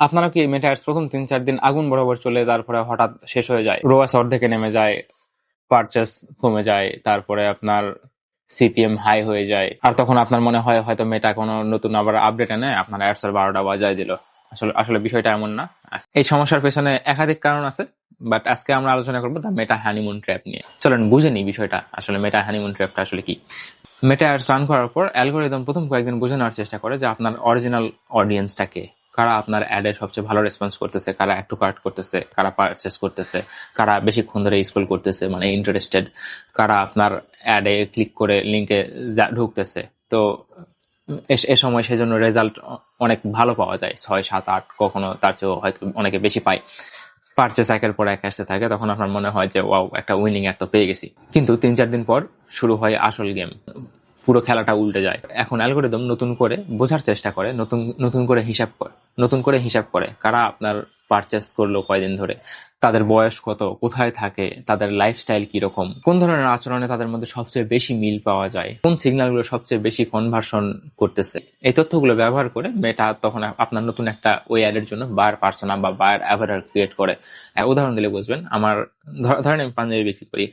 আপনারা কি মেটা অ্যাডস প্রথম ৩-৪ দিন আগুন বরাবর চলে তারপরে হঠাৎ শেষ হয়ে যায়, রোয়াস অর্ধেকে নেমে যায়, পারচেস কমে যায়, তারপরে আপনার সিপিএম হাই হয়ে যায়, আর তখন আপনার মনে হয় হয়তো মেটা কোনো নতুন আবার আপডেট এনে আপনার অ্যাডস এর ১২টা বাজায় দিল? আসলে আসলে বিষয়টা এমন না। এই সমস্যার পেছনে একাধিক কারণ আছে, বাট আজকে আমরা আলোচনা করবো দ্য মেটা হানিমুন ট্র্যাপ নিয়ে। চলেন বুঝে নিই বিষয়টা, আসলে মেটা হানিমুন ট্র্যাপটা আসলে কি। মেটা অ্যাডস রান করার পর অ্যালগোরিদম প্রথম কয়েকদিন বুঝে নেওয়ার চেষ্টা করে যে আপনার অরিজিনাল অডিয়েন্সটা কে, কারা আপনার অ্যাডে সবচেয়ে ভালো রেসপন্স করতেছে, কারা অ্যাড টু কার্ট করতেছে, কারা পারচেস করতেছে, কারা বেশিক্ষণ ধরে স্ক্রল করতেছে মানে ইন্টারেস্টেড, কারা আপনার অ্যাডে ক্লিক করে লিঙ্কে ঢুকতেছে। তো এ সময় সেজন্য রেজাল্ট অনেক ভালো পাওয়া যায়, ৬, ৭, ৮, কখনো তার চেয়েও হয়তো অনেকে বেশি পায়। পারচেস একের পর এক আসতে থাকে, তখন আপনার মনে হয় যে ওয়াও, একটা উইনিং অ্যাড তো পেয়ে গেছি। কিন্তু ৩-৪ দিন পর শুরু হয় আসল গেম, পুরো খেলাটা উল্টে যায়। এখন অ্যালগোরিদম নতুন করে বোঝার চেষ্টা করে, নতুন করে হিসাব করে কারা আপনার পারচেস করলো কয়দিন ধরে, তাদের বয়স কত, কোথায় থাকে, তাদের লাইফস্টাইল কিরকম, কোন ধরনের আচরণে তাদের মধ্যে সবচেয়ে বেশি মিল পাওয়া যায়, কোন সিগন্যালগুলো সবচেয়ে বেশি কনভার্সন করতেছে। এই তথ্যগুলো ব্যবহার করে মেটা তখন আপনার নতুন একটা ওই অ্যাডের জন্য বায়ার পার্সোনা বা বায়ার অ্যাভাটার ক্রিয়েট করে। উদাহরণ দিলে বুঝবেন, আমার ধরেন আমি পাঞ্জাবি বিক্রি করি,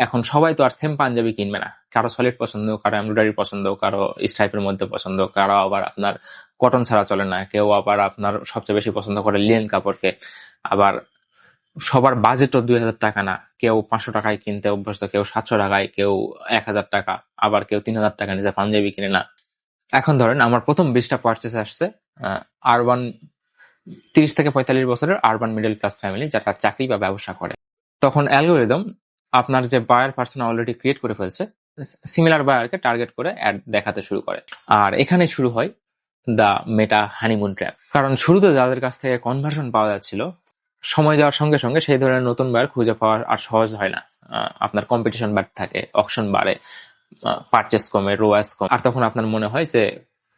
এখন সবাই তো আর সেম পাঞ্জাবি কিনবে না। কারো সলিড পছন্দ, কারো এমব্রয়ডারি পছন্দ, কারো স্ট্রাইপের মধ্যে পছন্দ, কারো আবার আপনার কটন ছাড়া চলে না, কেউ আবার আপনার সবচেয়ে বেশি পছন্দ করে লিনেন কাপড়কে। আবার সবার বাজেটও ২,০০০ টাকা না, কেউ ৫০০ টাকায় কিনতে অভ্যস্ত, কেউ ৭০০ টাকায়, কেউ ১,০০০ টাকা, আবার কেউ ৩,০০০ টাকা নিজে পাঞ্জাবি কিনে না। এখন ধরেন আমার প্রথম ২০টা পারচেস আসছে আরবান ৩০ থেকে ৪৫ বছরের আরবান মিডল ক্লাস ফ্যামিলি যারা চাকরি বা ব্যবসা করে। তখন অ্যালগোরিদম আপনার যে বায়ার পার্সোনা অলরেডি ক্রিয়েট করে ফেলছে, সিমিলার বায়ারকে টার্গেট করে অ্যাড দেখাতে শুরু করে। আর এখানে শুরু হয় দ্য মেটা হানিমুন ট্র্যাপ। কারণ শুরুতে যাদের কাছ থেকে কনভার্সন পাওয়া যাচ্ছিল, সময় যাওয়ার সঙ্গে সঙ্গে সেই ধরনের নতুন বায়ার খুঁজে পাওয়া আর সহজ হয় না। আপনার কম্পিটিশন বাড়তে থাকে, অকশন বাড়ে, পারচেস কমে, রোয়াস কমে, আর তখন আপনার মনে হয় যে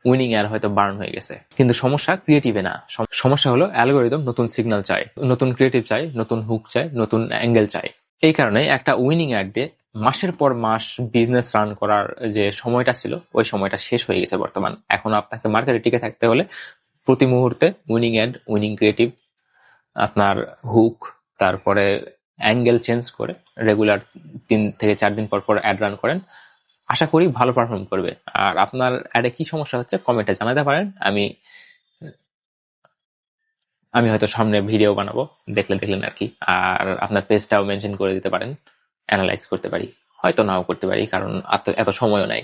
উইনিং এর হয়তো বার্ন হয়ে গেছে। কিন্তু সমস্যা ক্রিয়েটিভে না, সমস্যা হলো অ্যালগোরিদম নতুন সিগন্যাল চায়, নতুন ক্রিয়েটিভ চায়, নতুন হুক চায়, নতুন অ্যাঙ্গেল চায়। এই কারণে একটা উইনিং অ্যাড দিয়ে মাসের পর মাস বিজনেস রান করার যে সময়টা ছিল, ওই সময়টা শেষ হয়ে গেছে বর্তমান। এখন আপনাকে মার্কেটে টিকে থাকতে হলে প্রতি মুহূর্তে উইনিং অ্যাড, উইনিং ক্রিয়েটিভ, আপনার হুক, তারপরে অ্যাঙ্গেল চেঞ্জ করে রেগুলার ৩ থেকে ৪ দিন পর পর অ্যাড রান করেন, আশা করি ভালো পারফর্ম করবে। আর আপনার অ্যাডে কি সমস্যা হচ্ছে কমেন্টে জানাতে পারেন, আমি হয়তো সামনে ভিডিও বানাবো, দেখলেন আর কি। আর আপনার পেজটাও মেনশন করে দিতে পারেন, অ্যানালাইজ করতে পারি, হয়তো নাও করতে পারি, কারণ এত সময়ও নাই।